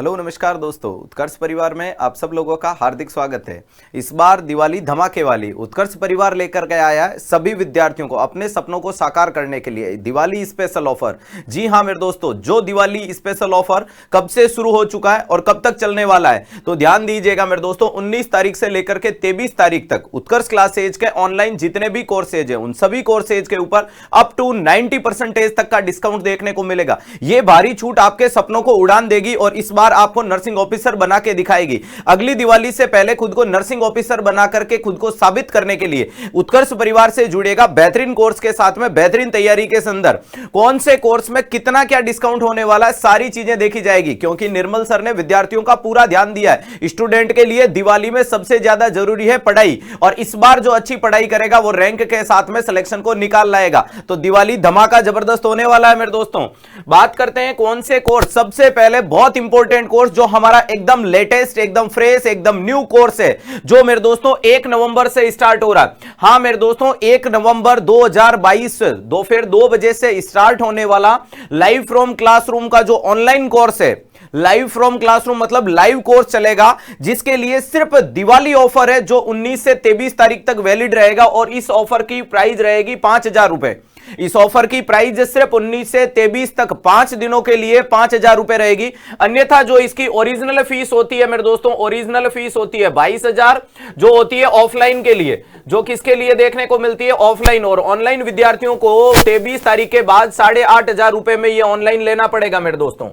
Hello नमस्कार दोस्तों, उत्कर्ष परिवार में आप सब लोगों का हार्दिक स्वागत है। इस बार दिवाली धमाके वाली उत्कर्ष परिवार लेकर के आया है सभी विद्यार्थियों को अपने सपनों को साकार करने के लिए दिवाली स्पेशल ऑफर। जी हां मेरे दोस्तों, जो दिवाली स्पेशल ऑफर कब से शुरू हो चुका है और कब तक चलने वाला है, तो ध्यान दीजिएगा मेरे दोस्तों। 19 तारीख से लेकर के 23 तारीख तक उत्कर्ष क्लासेज के ऑनलाइन जितने भी कोर्सेज है उन सभी कोर्सेज के ऊपर अप टू 90% तक का डिस्काउंट देखने को मिलेगा। यह भारी छूट आपके सपनों को उड़ान देगी और इस बार आपको नर्सिंग ऑफिसर बना के दिखाएगी। अगली दिवाली से पहले खुद को नर्सिंग ऑफिसर बना करके खुद को साबित करने के लिए उत्कर्ष परिवार से जुड़ेगा बेहतरीन कोर्स के साथ में बेहतरीन तैयारी के संदर्भ कौन से कोर्स में कितना क्या डिस्काउंट होने वाला है, सारी चीजें देखी जाएगी। क्योंकि निर्मल सर ने विद्यार्थियों का पूरा ध्यान दिया है। स्टूडेंट के लिए दिवाली में सबसे ज्यादा जरूरी है पढ़ाई, और इस बार जो अच्छी पढ़ाई करेगा वो रैंक के साथ में सिलेक्शन को निकाल लाएगा। तो दिवाली धमाका जबरदस्त होने वाला है मेरे दोस्तों। बात करते हैं कौन से कोर्स। सबसे पहले बहुत इंपॉर्टेंट कोर्स जो हमारा एकदम लेटेस्ट, एकदम फ्रेश, एकदम न्यू कोर्स है, जो मेरे दोस्तों 1 नवंबर से स्टार्ट हो रहा है। हां मेरे दोस्तों, 1 नवंबर 2022 दोपहर 2 बजे से स्टार्ट होने वाला लाइव फ्रॉम क्लासरूम का जो ऑनलाइन कोर्स है, लाइव फ्रॉम क्लासरूम मतलब लाइव कोर्स चलेगा, जिसके लिए सिर्फ दिवाली ऑफर है जो 19 से 23 तारीख तक वैलिड रहेगा। और इस ऑफर की प्राइस रहेगी 5,000 रुपए। इस ऑफर की प्राइस सिर्फ 19 से 23 तक 5 दिनों के लिए 5,000 रुपए रहेगी। अन्यथा जो इसकी ओरिजिनल फीस होती है मेरे दोस्तों, ओरिजिनल फीस होती है 22,000, जो होती है ऑफलाइन के लिए, जो किसके लिए देखने को मिलती है, ऑफलाइन। और ऑनलाइन विद्यार्थियों को 23 तारीख के बाद 8,500 रुपए में यह ऑनलाइन लेना पड़ेगा मेरे दोस्तों।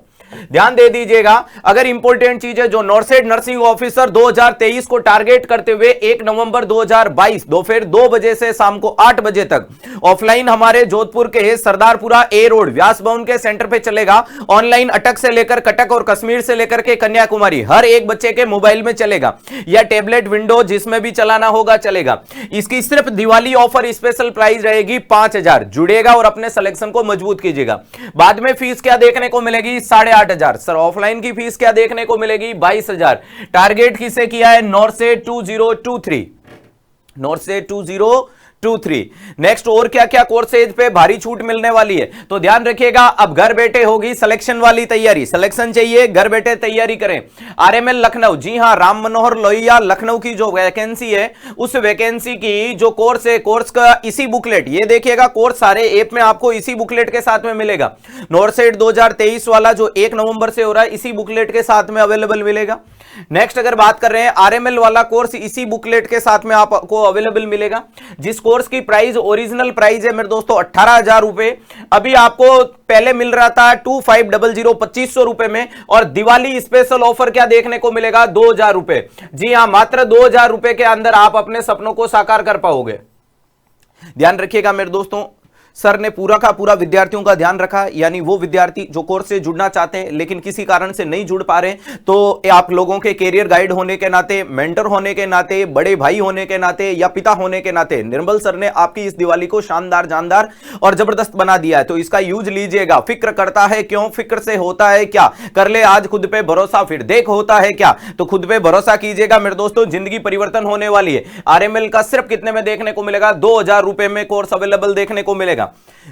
ध्यान दे दीजिएगा। अगर इंपॉर्टेंट चीज है, जो नॉर्सेड नर्सिंग ऑफिसर 2023 को टारगेट करते हुए 1 नवंबर 2022 दोपहर 2 बजे से शाम को 8 बजे तक ऑफलाइन हमारे जोधपुर के सरदारपुरा ए रोड व्यास भवन के सेंटर पे चलेगा। ऑनलाइन अटक से लेकर कटक और कश्मीर से लेकर के कन्याकुमारी हर एक बच्चे के मोबाइल में चलेगा, या टैबलेट विंडो जिसमें भी चलाना होगा चलेगा। इसकी सिर्फ दिवाली ऑफर स्पेशल प्राइस रहेगी 5,000। जुड़ेगा और अपने सिलेक्शन को मजबूत कीजिएगा। बाद में फीस क्या देखने को मिलेगी, 8,500। सर ऑफलाइन की फीस क्या देखने को मिलेगी, 22,000। टारगेट किसे किया है, नॉर्सेड 2023, नॉर्सेड 2023। नेक्स्ट और क्या क्या कोर्सेज पे भारी छूट मिलने वाली है, तो ध्यान रखिएगा। अब घर बैठे होगी सिलेक्शन वाली तैयारी। सिलेक्शन चाहिए, घर बैठे तैयारी करें। आरएमएल लखनऊ, जी हां, राम मनोहर लोहिया लखनऊ की जो वैकेंसी है, उस वैकेंसी की जो कोर्स है, कोर्स का इसी बुकलेट, ये देखिएगा कोर्स सारे ऐप में आपको इसी बुकलेट के साथ में मिलेगा। नॉर्सेड 2023 वाला जो 1 नवंबर से हो रहा है, इसी बुकलेट के साथ में अवेलेबल मिलेगा। नेक्स्ट अगर बात कर रहे हैं आरएमएल वाला कोर्स, इसी बुकलेट के साथ में आपको अवेलेबल मिलेगा। जिस कोर्स की प्राइस, ओरिजिनल प्राइस है मेरे दोस्तों 18,000 रुपए, अभी आपको पहले मिल रहा था 2500 2500 रुपए में, और दिवाली स्पेशल ऑफर क्या देखने को मिलेगा, 2,000 रुपए। जी हां, मात्र 2,000 रुपए के अंदर आप अपने सपनों को साकार कर पाओगे। ध्यान रखिएगा मेरे दोस्तों, सर ने पूरा का पूरा विद्यार्थियों का ध्यान रखा। यानी वो विद्यार्थी जो कोर्स से जुड़ना चाहते हैं लेकिन किसी कारण से नहीं जुड़ पा रहे, तो आप लोगों के कैरियर गाइड होने के नाते, मेंटर होने के नाते, बड़े भाई होने के नाते या पिता होने के नाते निर्मल सर ने आपकी इस दिवाली को शानदार, जानदार और जबरदस्त बना दिया है। तो इसका यूज लीजिएगा। फिक्र करता है क्यों, फिक्र से होता है क्या, कर ले आज खुद पे भरोसा फिर देख होता है क्या। तो खुद पे भरोसा कीजिएगा मेरे दोस्तों, जिंदगी परिवर्तन होने वाली है। आरएमएल का सिर्फ कितने में देखने को मिलेगा, 2,000 रुपए में कोर्स अवेलेबल देखने को मिलेगा।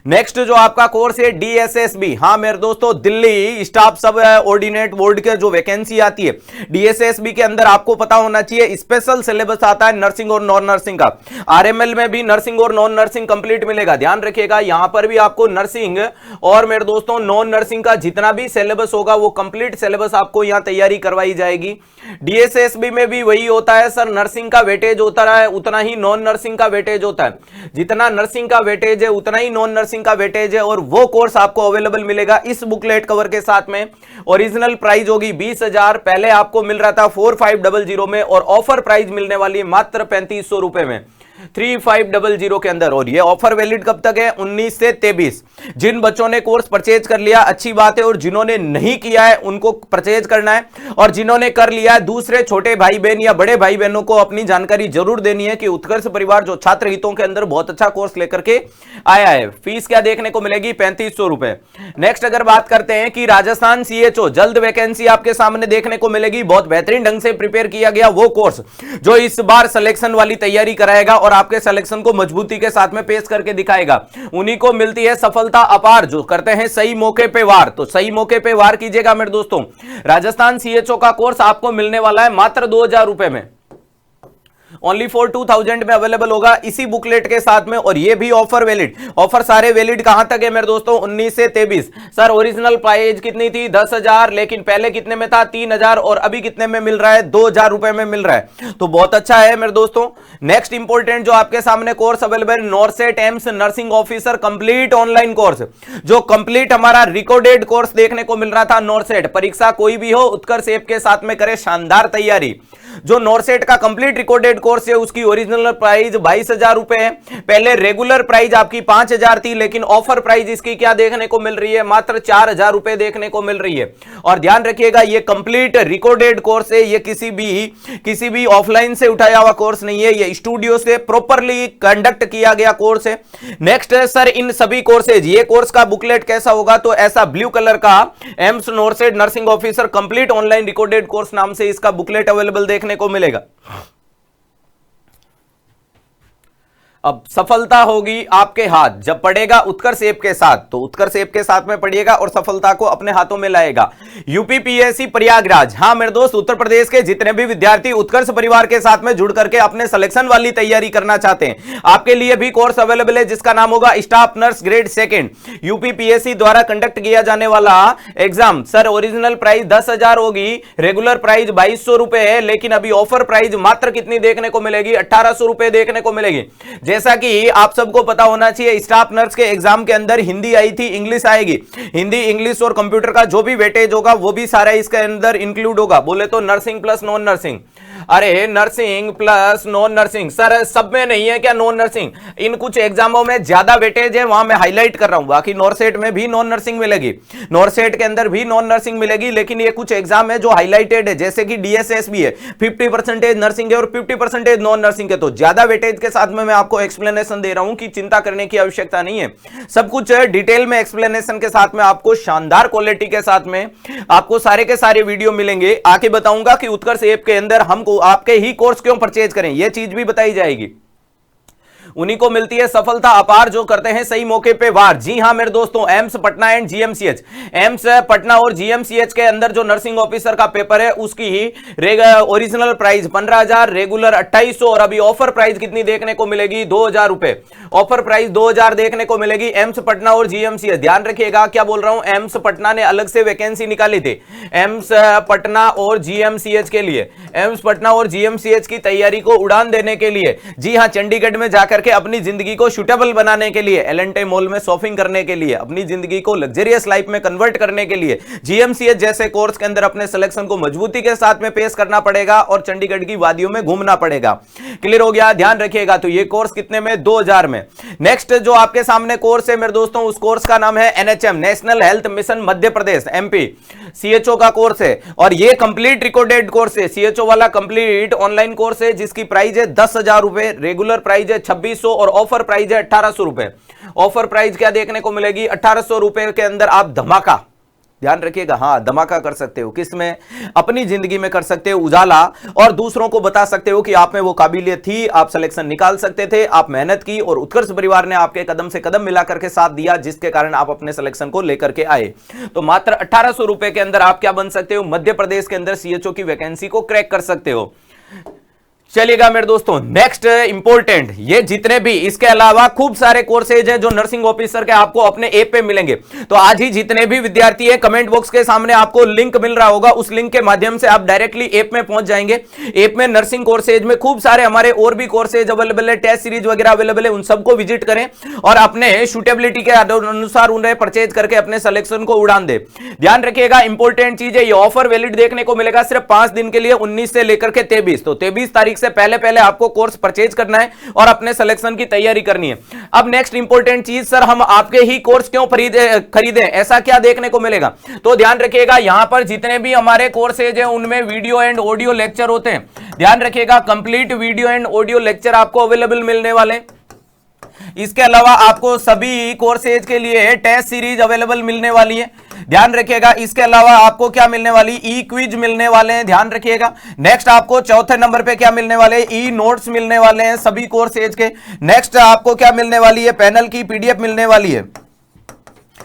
नेक्स्ट जो आपका कोर्स है डीएसएसबी, हां मेरे दोस्तों, दिल्ली स्टाफ सब ऑर्डिनेट बोर्ड के जो वैकेंसी आती है डीएसएसबी के अंदर, आपको पता होना चाहिए स्पेशल सिलेबस आता है नर्सिंग और नॉन नर्सिंग का। आरएमएल में भी नर्सिंग और नॉन नर्सिंग कंप्लीट मिलेगा। ध्यान रखिएगा, यहां पर भी आपको नर्सिंग और मेरे दोस्तों नॉन नर्सिंग का जितना भी सिलेबस होगा वो कंप्लीट सिलेबस आपको यहां तैयारी करवाई जाएगी। डीएसएसबी में भी वही होता है सर, नर्सिंग का वेटेज होता है उतना ही नॉन नर्सिंग का वेटेज होता है। जितना नर्सिंग का वेटेज है उतना ही नॉन नर्सिंग का वेटेज है, और वो कोर्स आपको अवेलेबल मिलेगा इस बुकलेट कवर के साथ में। ओरिजिनल प्राइस होगी 20,000, पहले आपको मिल रहा था 4500 में, और ऑफर प्राइस मिलने वाली है मात्र 3500 रुपए में, 3500 के अंदर। और ये ऑफर वैलिड कब तक है, 19 से 23। जिन बच्चों ने कोर्स परचेज कर लिया अच्छी बात है, और जिन्होंने नहीं किया है उनको परचेज करना है, और जिन्होंने कर लिया है दूसरे छोटे भाई बहन या बड़े भाई बहनों को अपनी जानकारी जरूर देनी है कि उत्कर्ष परिवार जो छात्र हितों के अंदर बहुत अच्छा कोर्स लेकर के आया है। फीस क्या देखने को मिलेगी, 3500 रुपए। नेक्स्ट अगर बात करते हैं कि राजस्थान सीएचओ, जल्द वैकेंसी आपके सामने देखने को मिलेगी। बहुत बेहतरीन ढंग से प्रिपेयर किया गया वो कोर्स जो इस बार सिलेक्शन वाली तैयारी कराएगा, और आपके सिलेक्शन को मजबूती के साथ में पेश करके दिखाएगा। उन्हीं को मिलती है सफलता अपार, जो करते हैं सही मौके पे वार। तो सही मौके पे वार कीजिएगा मेरे दोस्तों। राजस्थान सीएचओ का कोर्स आपको मिलने वाला है मात्र 2000 रुपए में, ओनली फॉर 2000 में अवेलेबल होगा इसी बुकलेट के साथ में। और ये भी ऑफर वैलिड, ऑफर सारे वैलिड कहां तक है मेरे दोस्तों, 19 से 23। सर ओरिजिनल प्राइस कितनी थी, 10,000, लेकिन पहले कितने में था, 3,000, और अभी कितने में मिल रहा है, 2,000 रुपए में मिल रहा है। तो बहुत अच्छा है मेरे दोस्तों। नेक्स्ट इंपॉर्टेंट जो आपके सामने course available, नॉर्सेट AIIMS nursing officer complete online course, जो कंप्लीट हमारा रिकॉर्डेड कोर्स देखने को मिल रहा था। नॉर्सेट परीक्षा कोई भी हो, उत्कर्ष ऐप के साथ में करे शानदार तैयारी। जो नॉर्सेट का कंप्लीट रिकॉर्डेड कोर्स है उसकी ओरिजिनल प्राइस 22,000 रुपए है। पहले रेगुलर प्राइस आपकी 5,000 थी, लेकिन ऑफर प्राइस इसकी क्या देखने को मिल रही है, मात्र 4,000 रुपए देखने को मिल रही है। और ध्यान रखिएगा ये कंप्लीट रिकॉर्डेड कोर्स है, ये किसी भी ऑफलाइन से उठाया हुआ कोर्स नहीं है, ये स्टूडियो से प्रॉपरली कंडक्ट किया गया कोर्स है। नेक्स्ट सर इन सभी कोर्सेज, ये कोर्स का बुकलेट कैसा होगा, तो ऐसा ब्लू कलर का AIIMS नॉर्सेट nursing officer complete online recorded course नाम से इसका बुकलेट अवेलेबल देखने को मिलेगा। अब सफलता होगी आपके हाथ जब पढ़ेगा उत्कर्ष ऐप के साथ, तो उत्कर्ष ऐप के साथ में पढ़िएगा और सफलता को अपने हाथों में लाएगा। यूपीपीएससी प्रयागराज, हां मेरे दोस्त, उत्तर प्रदेश के जितने भी विद्यार्थी उत्कर्ष परिवार के साथ में जुड़ करके अपने सिलेक्शन वाली तैयारी करना चाहते हैं, आपके लिए भी कोर्स अवेलेबल है जिसका नाम होगा स्टाफ नर्स ग्रेड 2 यूपीपीएससी द्वारा कंडक्ट किया जाने वाला एग्जाम। सर ओरिजिनल प्राइस 10,000 होगी, रेगुलर प्राइस 2200 रुपए है, लेकिन अभी ऑफर प्राइस मात्र कितनी देखने को मिलेगी, 1800 रुपए देखने को मिलेगी। जैसा कि आप सबको पता होना चाहिए स्टाफ नर्स के एग्जाम के अंदर हिंदी आई थी, इंग्लिश आएगी। हिंदी, इंग्लिश और कंप्यूटर का जो भी वेटेज होगा वो भी सारा इसके अंदर इंक्लूड होगा। बोले तो नर्सिंग प्लस नॉन नर्सिंग, अरे nursing plus non nursing, sir सब में नहीं है क्या नॉन नर्सिंग? इन कुछ एग्जामों में ज्यादा वेटेज है, वहां मैं हाईलाइट कर रहा हूं। बाकी नॉर्सेट में भी नॉन नर्सिंग मिलेगी, नॉर्सेट के अंदर भी नॉन नर्सिंग मिलेगी, लेकिन ये कुछ एग्जाम है जो हाईलाइटेड है, जैसे कि डीएसएस भी है, 50% नर्सिंग है और 50% नॉन नर्सिंग है। तो ज्यादा वेटेज के साथ में मैं आपको एक्सप्लेनेशन दे रहा हूं कि चिंता करने की आवश्यकता नहीं है। सब कुछ डिटेल में एक्सप्लेनेशन के साथ में आपको शानदार क्वालिटी के साथ में आपको सारे के सारे वीडियो मिलेंगे। आके बताऊंगा कि उत्कर्ष ऐप के अंदर हमको आपके ही कोर्स क्यों परचेज करें, यह चीज भी बताई जाएगी। उन्हीं को मिलती है सफलता अपार जो करते हैं सही मौके पे वार। जी हां मेरे दोस्तों, AIIMS Patna and GMCH, AIIMS Patna और जीएमसीएच के अंदर जो नर्सिंग ऑफिसर का पेपर है उसकी ही ओरिजिनल प्राइस 15,000, रेगुलर 2800 और अभी ऑफर प्राइस कितनी देखने को मिलेगी, 2,000 रुपए। ऑफर प्राइस 2,000 देखने को मिलेगी एम्स पटना और जीएमसीएच। ध्यान रखिएगा क्या बोल रहा हूं, एम्स पटना ने अलग से वैकेंसी निकाली थी एम्स पटना और जीएमसीएच के लिए, एम्स पटना और जीएमसीएच की तैयारी को उड़ान देने के लिए। जी हां, चंडीगढ़ में जाकर के अपनी जिंदगी को सूटेबल बनाने के लिए, एल&टी मॉल में शॉपिंग करने के लिए, अपनी जिंदगी को लग्जरियस लाइफ में कन्वर्ट करने के लिए जीएमसीएच जैसे कोर्स के अंदर अपने सिलेक्शन को मजबूती के साथ में पेश करना पड़ेगा और चंडीगढ़ की वादियों में घूमना पड़ेगा। क्लियर हो गया? ध्यान रखिएगा। तो ये कोर्स कितने में, 2,000 में। नेक्स्ट जो आपके सामने कोर्स है मेरे दोस्तों, उस कोर्स का नाम है NHM, national health mission Madhya Pradesh, MP, CHO का कोर्स है और ये कंप्लीट रिकॉर्डेड कोर्स है, सीएचओ वाला कंप्लीट ऑनलाइन कोर्स है जिसकी प्राइस है 10,000 रुपए, रेगुलर प्राइस है 2600 और ऑफर प्राइस है 1800 रुपए। ऑफर प्राइस क्या देखने को मिलेगी, 1800 रुपए के अंदर आप धमाका, ध्यान रखिएगा, हां धमाका कर सकते हो। किसमें? अपनी जिंदगी में कर सकते हो उजाला और दूसरों को बता सकते हो कि आप में वो काबिलियत थी, आप सिलेक्शन निकाल सकते थे, आप मेहनत की और उत्कर्ष परिवार ने आपके कदम से कदम मिलाकर के साथ दिया जिसके कारण आप अपने सिलेक्शन को लेकर के आए। तो मात्र 1800 रुपए के अंदर आप क्या बन सकते हो, मध्य प्रदेश के अंदर सीएचओ की वैकेंसी को क्रैक कर सकते हो। चलिएगा मेरे दोस्तों, नेक्स्ट इंपॉर्टेंट, ये जितने भी इसके अलावा खूब सारे कोर्सेज हैं जो नर्सिंग ऑफिसर के आपको अपने ऐप पे मिलेंगे। तो आज ही जितने भी विद्यार्थी हैं, कमेंट बॉक्स के सामने आपको लिंक मिल रहा होगा, उस लिंक के माध्यम से आप डायरेक्टली ऐप में पहुंच जाएंगे। ऐप में नर्सिंग कोर्सेज में खूब सारे हमारे और भी कोर्सेज अवेलेबल है, टेस्ट सीरीज वगैरह अवेलेबल है, उन सबको विजिट करें और अपने सूटेबिलिटी के अनुसार उन्हें परचेज करके अपने सिलेक्शन को उड़ान दे। ध्यान रखिएगा, इंपॉर्टेंट चीज है, ये ऑफर वैलिड देखने को मिलेगा सिर्फ 5 दिन के लिए, 19 से लेकर के 23। तो 23 तारीख से पहले आपको कोर्स परचेज करना है और अपने सिलेक्शन की तैयारी करनी है। अब नेक्स्ट इंपॉर्टेंट चीज, सर हम आपके ही कोर्स क्यों खरीदे, ऐसा क्या देखने को मिलेगा? तो ध्यान रखिएगा, यहां पर जितने भी हमारे कोर्सेज हैं उनमें वीडियो एंड ऑडियो लेक्चर होते हैं। ध्यान रखिएगा, complete video and audio lecture आपको अवेलेबल मिलने वाले। इसके अलावा आपको सभी कोर्सेज के लिए टेस्ट सीरीज अवेलेबल मिलने वाली है। ध्यान रखिएगा। इसके अलावा आपको क्या मिलने वाली, ई क्विज मिलने वाले हैं, ध्यान रखिएगा। नेक्स्ट आपको चौथे नंबर पे क्या मिलने वाले, ई नोट्स मिलने वाले हैं सभी कोर्स एज के। नेक्स्ट आपको क्या मिलने वाली है, पैनल की पीडीएफ मिलने वाली है,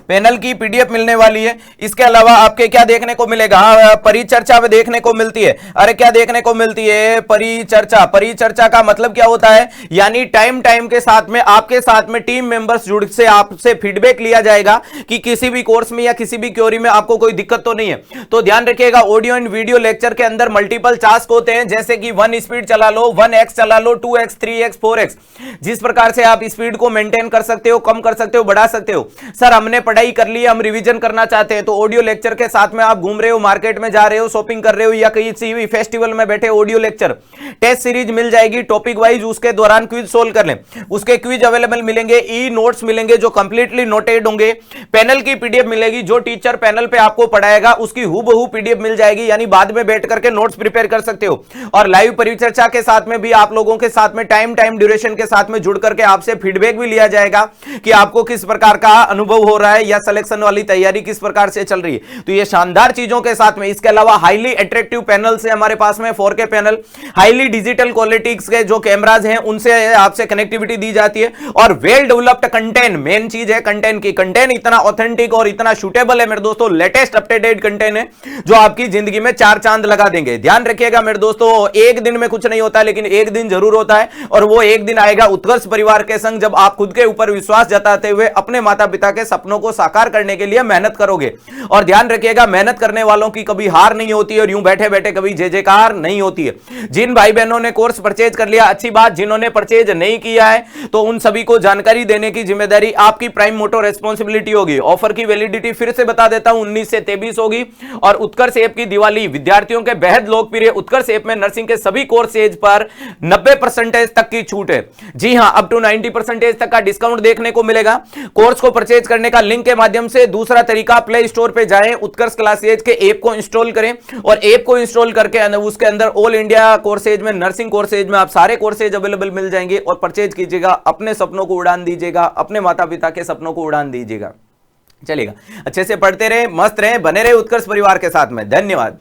पैनल की पीडीएफ मिलने वाली है। इसके अलावा आपके क्या देखने को मिलेगा, परिचर्चा में देखने को मिलती है। अरे क्या देखने को मिलती है, परिचर्चा। परिचर्चा का मतलब क्या होता है, यानी टाइम टाइम के साथ में आपके साथ में टीम मेंबर्स जुड़ से आपसे फीडबैक लिया जाएगा कि किसी भी कोर्स में या किसी भी क्वेरी में आपको कोई दिक्कत तो नहीं है। तो ध्यान रखिएगा, ऑडियो एंड वीडियो लेक्चर के अंदर मल्टीपल टास्क होते हैं, जैसे कि 1 स्पीड चला लो, 1x चला लो, 2x, 3x, 4x। जिस प्रकार से आप स्पीड को मेंटेन कर सकते हो, कम कर सकते हो, बढ़ा सकते हो। सर हमने पढ़ाई कर ली, हम रिवीजन करना चाहते हैं, तो ऑडियो लेक्चर के साथ में आप घूम रहे हो, मार्केट में जा रहे हो, शॉपिंग कर रहे हो, या किसी भी फेस्टिवल में बैठे, ऑडियो लेक्चर टेस्ट सीरीज मिल जाएगी टॉपिक वाइज, उसके दौरान क्विज सोल्व कर लें। उसके क्विज अवेलेबल मिलेंगे, ई नोट्स मिलेंगे जो कंप्लीटली नोटेड होंगे, पैनल की पीडीएफ मिलेगी, जो टीचर पैनल पे आपको पढ़ाएगा उसकी हूबहू पीडीएफ मिल जाएगी, यानी बाद में बैठ करके नोट्स प्रिपेयर कर सकते हो। और लाइव परिचर्चा के साथ में भी आप लोगों के साथ में टाइम ड्यूरेशन के साथ में जुड़ करके आपसे फीडबैक भी लिया जाएगा कि आपको किस प्रकार का अनुभव हो रहा है या सिलेक्शन वाली तैयारी किस प्रकार से चल रही है। तो ये शानदार चीजों के साथ में, इसके अलावा हाईली अट्रैक्टिव पैनल से हमारे पास में 4K panel, highly digital quality के जो कैमराज हैं उनसे आपसे कनेक्टिविटी दी जाती है, और वेल डेवलप्ड कंटेंट, मेन चीज है कंटेंट की। कंटेंट इतना ऑथेंटिक और इतना सूटेबल है मेरे दोस्तों, लेटेस्ट अपडेटेड कंटेंट है जो आपकी जिंदगी में 4 चांद लगा देंगे। ध्यान रखिएगा मेरे दोस्तों, एक दिन में कुछ नहीं होता, लेकिन एक दिन जरूर होता है, और वो एक दिन आएगा उत्कर्ष परिवार के संग, जब आप खुद के ऊपर विश्वास जताते हुए अपने माता पिता के सपनों को साकार करने के लिए मेहनत करोगे। और ध्यान रखिएगा, मेहनत करने वालों की कभी हार नहीं होती है, और यूं बैठे बैठे कभी जय जयकार नहीं होती है। जिन भाई बहनों ने कोर्स परचेज कर लिया अच्छी बात, जिन्होंने परचेज नहीं किया है तो उन सभी को जानकारी देने की जिम्मेदारी आपकी प्राइम मोटो रेस्पॉन्सिबिलिटी होगी। ऑफर की वैलिडिटी फिर से बता देता हूं, 19 से 23 होगी। और उत्कर्ष ऐप की दिवाली विद्यार्थियों के बेहद लोकप्रिय उत्कर्ष ऐप में नर्सिंग के सभी कोर्सेज पर 90% तक की छूट है। जी हां, अप टू 90% तक का डिस्काउंट देखने को मिलेगा। कोर्स को परचेज करने का लिंक के माध्यम से दूसरा तरीका, प्ले स्टोर पे जाएं, उत्कर्ष क्लासेज के ऐप को इंस्टॉल करें, और ऐप को इंस्टॉल करके उसके अंदर ऑल इंडिया कोर्सेज में, नर्सिंग कोर्सेज में आप सारे कोर्सेज अवेलेबल मिल जाएंगे, और परचेज कीजिएगा, अपने सपनों को उड़ान दीजिएगा, अपने माता पिता के सपनों को उड़ान दीजिएगा। चलिएगा, अच्छे से पढ़ते रहे, मस्त रहे, बने रहे उत्कर्ष परिवार के साथ में। धन्यवाद।